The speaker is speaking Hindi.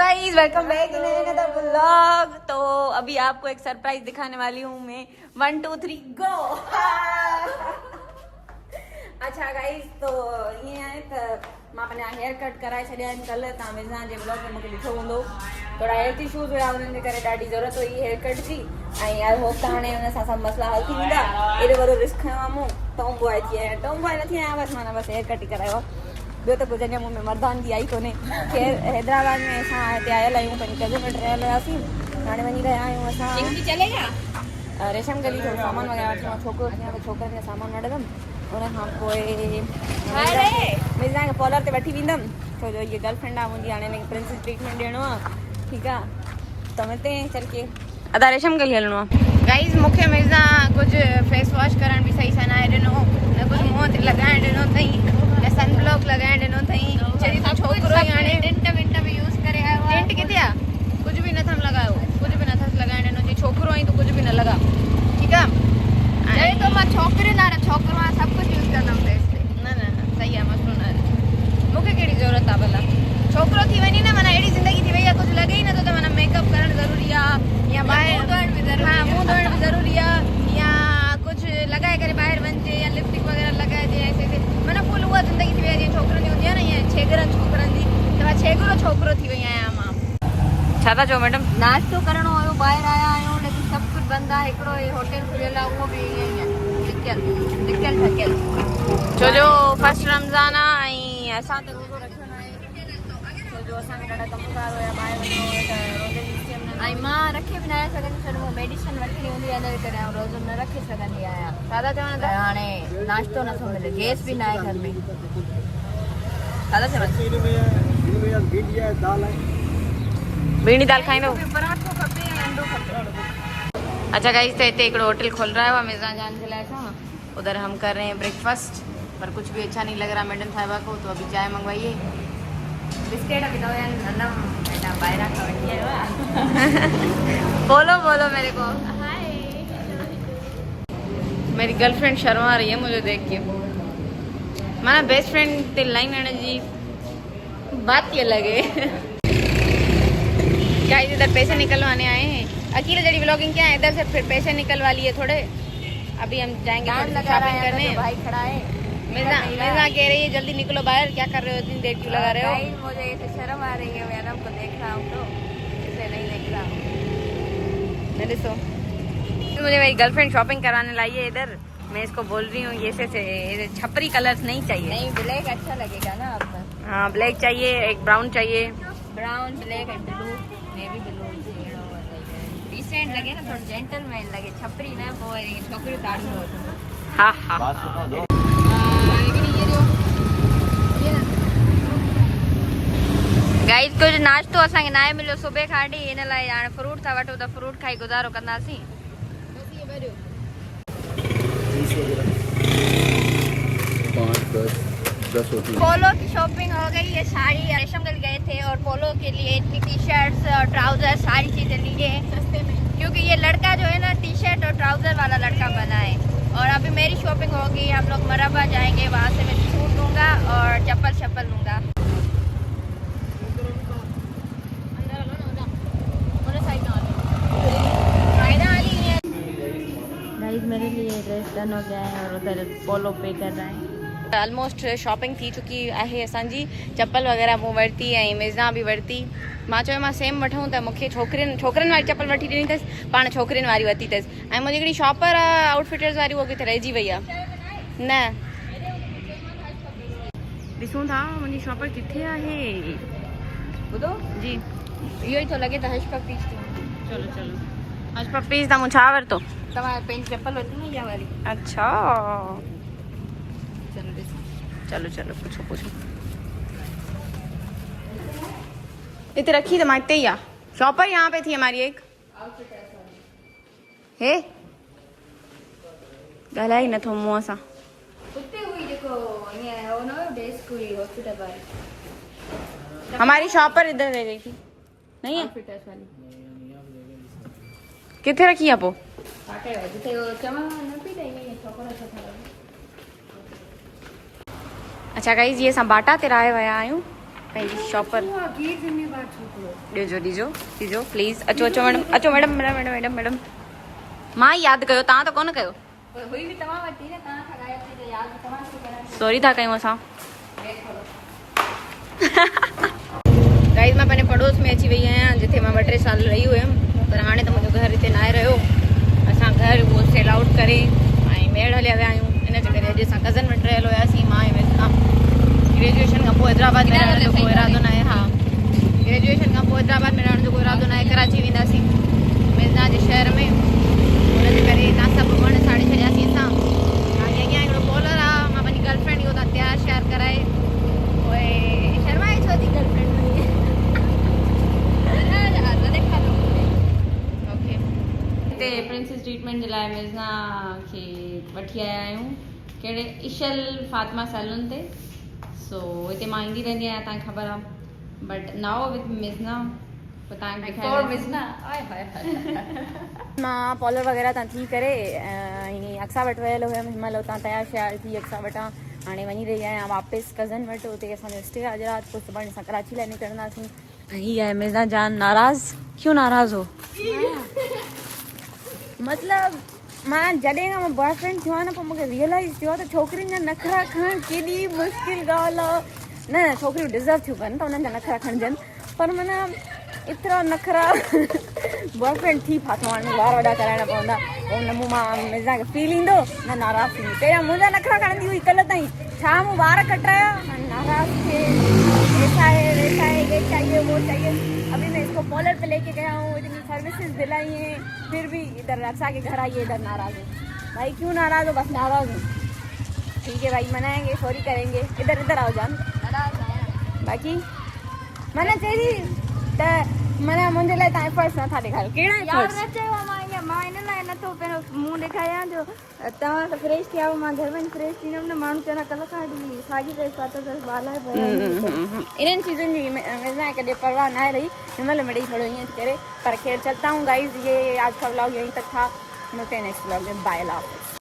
Guys welcome back in another vlog. तो अभी आपको एक सरप्राइज दिखाने वाली हूँ मैं। 1 2 3 गो। अच्छा गाइस, तो ये आहे त मां पंहिंजा हेयर कट कराए छॾिया आहिनि कल्ह। तव्हां मिर्ज़ा जे ब्लॉग में मूंखे ॾिठो हूंदो। थोरा हेल्थ इशूज़ हुया, उन्हनि जे करे ॾाढी ज़रूरत हुई हेयर कट जी। ऐं आई होप त हाणे हुन सां सभु मसला हल थी वेंदा। एॾो वॾो रिस्क खयों आहे मूं, टॉम बॉय थी आहियां। टॉम बॉय न थी आहियां, बसि हेयर कट ई करायो आहे। ॿियो त कुझु अञा मूं में मर्दान जी आई कोन्हे। खैर हैदराबाद में असां हिते आयल आहियूं, पंहिंजी कज़न वटि रहियल हुआसीं। हाणे वञी रहिया आहियूं असां रेशम गली। थोरो सामान वग़ैरह वठिणो, छोकिरो थियां त छोकिरनि खे सामान वठंदमि। उन खां पोइ मिर्ज़ा खे पॉलर ते वठी वेंदमि, छो जो इहा गर्लफ्रेंड आहे मुंहिंजी। हाणे हिनखे प्रिंसेस ट्रीटमेंट ॾियणो आहे, ठीकु आहे। त हिते चल के अदा रेशम गली हलणो आहे। गाइस मूंखे मिर्ज़ा कुझु फेस वॉश करण बि सही सां न ॾिनो, न कुझु मुंहं ते लॻाइण ॾिनो अथई, न सन ब्लॉक लॻाइण ॾिनो अथई। चई त छोकिरो ई हाणे टिंट में यूज़ करे आयो आहे। टिंट किथे आहे? कुझु बि नथम लॻायो, कुझु बि नथसि लॻाइण ॾिनो। चई छोकिरो आई तूं कुझु बि न लॻा, ठीकु आहे। चई तो मां छोकिरी न छोकिरो आहे, सभु कुझु यूज़ कंदमि फेस ते। न सही आहे, मसलो न आहे। मूंखे कहिड़ी ज़रूरत आहे भला? छोकिरो थी वञे न, माना अहिड़ी ज़िंदगी थी वई आहे, कुझु लॻे ई नथो त माना मेकअप करणु ज़रूरी आहे या ॿाहिरि मुंहुं धोइण बि ज़रूरी आहे या कुझु लॻाए करे ॿाहिरि वञिजे या लिपस्टिक वग़ैरह लॻाइजे ऐसे माना फुल उहा ज़िंदगी थी वई आहे जीअं छोकिरनि जी हूंदी आहे न, ईअं छेगरनि छोकिरनि जी। त मां छेगरो छोकिरो थी वई आहियां मां। छा था चओ मैडम? नाश्तो करणो हुयो, ॿाहिरि आया आहियूं, लेकिन सभु कुझु बंदि आहे। हिकिड़ो होटल खुलियल आहे, उहो बि ईअं ई आहे लिकियल ठकियल। छो जो फर्स्ट रमज़ान आहे ऐं असां त रोज़ो रखियो न आहे, छो जो असांखे ॾाढा कमकार हुया, ॿाहिरि वञिणो हुयो त रोज़े जी सिस्टम न। ऐं मां रखे बि न आहे सघंदी, छो जो मेडिसिन वठणी हूंदी आहे, हिन करे रोज़ो न रखे सघंदी आहियां। दादा चवनि त हाणे नाश्तो नथो मिले, गैस बि न आहे घर में। दादा चवनि भींडी दाल खाईंदो? पराठो खपे, अंडो खपे। अच्छा गाइस, तो इतने एक होटल खोल रहा है मिर्ज़ा जान के लायक। उधर हम कर रहे हैं ब्रेकफास्ट, पर कुछ भी अच्छा नहीं लग रहा मैडम साहिबा को, तो अभी चाय मंगवाइए। बिस्किट अभी तो नन्ना बेटा बायरा का बोलो बोलो मेरे को हाय। मेरी गर्लफ्रेंड शर्मा रही है मुझे देख के। माना बेस्ट फ्रेंड ते लाइन आने जी बात ये लगे। क्या इधर पैसे निकलवाने आए हैं? अकेले जड़ी व्लॉगिंग क्या है, इधर से फिर पैसे निकलवा लिए थोड़े। अभी हम जाएंगे शॉपिंग करने। भाई खड़ा है, मिर्ज़ा कह रही है जल्दी निकलो बाहर, क्या कर रहे हो, इतनी देर क्यों लगा रहे हो? मुझे ऐसे शर्म आ रही है, मैडम को देख रहा हूँ तो इसे नहीं देख रहा हूँ। देखो मुझे मेरी गर्लफ्रेंड शॉपिंग कराने लाई है इधर। मैं इसको बोल रही हूँ ये से छपरी कलर्स नहीं चाहिए। नहीं, ब्लैक अच्छा लगेगा ना आपका? हाँ ब्लैक चाहिए, एक ब्राउन चाहिए। Brown, black and blue, navy blue decent लगे ना, थोड़ा जेंटलमैन लगे, छपरी ना वो छोकरी ताड़ी हो। हाँ हाँ गाइस, कुछ नाश्तो असांखे न मिलियो सुबह खां, इन लाइ हाणे फ्रूट था वठो त फ्रूट खाई गुज़ारो कंदासीं। पोलो की शॉपिंग हो गई है, साड़ी रेशम गली गए थे और पोलो के लिए इतनी टी शर्ट्स और ट्राउजर सारी चीजें लिए सस्ते में, क्योंकि ये लड़का जो है ना टी शर्ट और ट्राउजर वाला लड़का बना है। और अभी मेरी शॉपिंग होगी, हम लोग मरबा जाएंगे, वहाँ से मैं सूट लूँगा और चप्पल लूँगा। मेरे लिए ड्रेस डन हो गया है और उधर पोलो पे कर रहा है। ऑलमोस्ट शॉपिंग थी चुकी है असांजी। चप्पल वग़ैरह मूं वरिती ऐं मिर्ज़ा बि वरिती। मां चयो मां सेम वठूं त मूंखे छोकिरनि वारी चप्पल वठी ॾिनी अथसि, पाण छोकिरियुनि वारी वरिती अथसि। ऐं मुंहिंजी हिकिड़ी शॉपर आहे आउटफिटर्स वारी, उहा किथे रहिजी वई आहे। न ॾिसूं था मुंहिंजी शॉपर किथे आहे। ॿुधो जी, इहो ई थो लॻे त हश पपीस। चलो चलो हश पपीस त मूं छा वरितो? तव्हां पंहिंजी चप्पल वरिती न इहा वारी? अच्छा चलो ॾिसो, चलो चलो पूछो। इतने रखी तो मैं इतने ही आ शॉपर यहाँ पे थी हमारी एक है गला ही न थो मुँह सा हमारी शॉपर इधर रह गई थी नहीं है किथे रखी है पो अच्छा गाइस ये असां बाटा ते राहे विया आहियूं पंहिंजी शॉपर ॾिजो प्लीज़ अचो मैडम मां यादि कयो तव्हां त कोन कयो सॉरी था कयूं असां गाइस मां पंहिंजे पड़ोस में अची वई आहियां जिथे मां 2-3 साल रही हुयमि पर हाणे त मुंहिंजो घर हिते न आहे रहियो असां घर उहो सेल आउट करे ऐं मेड़ हलिया विया आहियूं इन जे करे अॼु असां कज़न में रहियल हुयासीं मां ऐं मिज़ना ग्रेजुएशन खां पोइ हैदराबाद में रहण जो कोई इरादो न आहे हा ग्रेजुएशन खां पोइ हैदराबाद में रहण जो कोई इरादो न आहे कराची वेंदासीं मिज़ना जे शहर में हुनजे करे तव्हां सभु वण साड़ी छॾियासीं असां हाणे अॻियां हिकिड़ो कॉलर आहे मां पंहिंजी गर्लफ्रेंड इहो था तयारु श्यार कराए पोइ शर्माए छो थी गर्लफ्रेंड ओके हिते प्रिंसेस ट्रीटमेंट जे लाइ मिज़ना खे वठी आया आहियूं कहिड़े इशल फातिमा सैलून ते सो हिते मां ईंदी रहंदी आहियां तव्हांखे ख़बर आहे बट नाउ विथ मिज़ना मां पॉलर वग़ैरह तां थी करे अक्सा वटि वियल हुयमि हिन महिल हुतां तयारु श्यार थी अक्सा वटां हाणे वञी रही आहियां वापसि कज़न वटि हुते असांजो स्टे आहे रात पोइ सुभाणे असां कराची लाइ निकिरंदासीं ऐं हीअ आहे मिज़ना जान नाराज़ क्यों नाराज़ हो मतिलबु मां जॾहिं खां बॉयफ्रेंड थियो आहे न पोइ मूंखे रियलाइज़ थियो आहे त छोकिरियुनि जा नखरा खणणु केॾी मुश्किल ॻाल्हि आहे न छोकिरियूं डिज़र्व थियूं कनि त उन्हनि जा नखरा खणजनि पर माना एतिरा नखरा बॉयफ्रेंड थी फाथो हाणे वार वॾा कराइणा पवंदा पोइ हुन मूं मां मिज़ना खे फील ईंदो न नाराज़ थींदी पहिरियां मुंहिंजा नखरा खणंदी हुई कल्ह ताईं छा मूं वार कटाया नाराज़ थिए ऐसा है वैसा है ये चाहिए वो चाहिए अभी मैं इसको पॉलर पे लेके गया हूँ इतनी सर्विसेज दिलाई हैं फिर भी इधर रक्षा के घर आइए इधर नाराज़ हूँ भाई क्यों नाराज़ हो बस नाराज़ हूँ ठीक है भाई मनाएंगे सॉरी करेंगे इधर आओ जान बाक़ी माना चई त माना मुंहिंजे लाइ तव्हां एफर्ट्स नथा ॾेखारियो कहिड़ा एफर्ट्स मां इन लाइ नथो पहिरियों मुंहुं ॾेखारियां जो तव्हां त फ्रेश थी आयो मां घर में फ्रेश थींदमि न माण्हू चवंदा कल्ह खां साॻी ड्रेस पातो अथसि ॿालाए पियो इन्हनि चीज़ुनि जी मिज़ना कॾहिं परवाह न आहे रही हिन महिल मिड़ई थोरो ईअं थी करे पर ख़ैर चलता हूँ गाइस ये आज का व्लॉग यहीं तक था मिलते हैं नेक्स्ट व्लॉग में बाय अल्लाह हाफ़िज़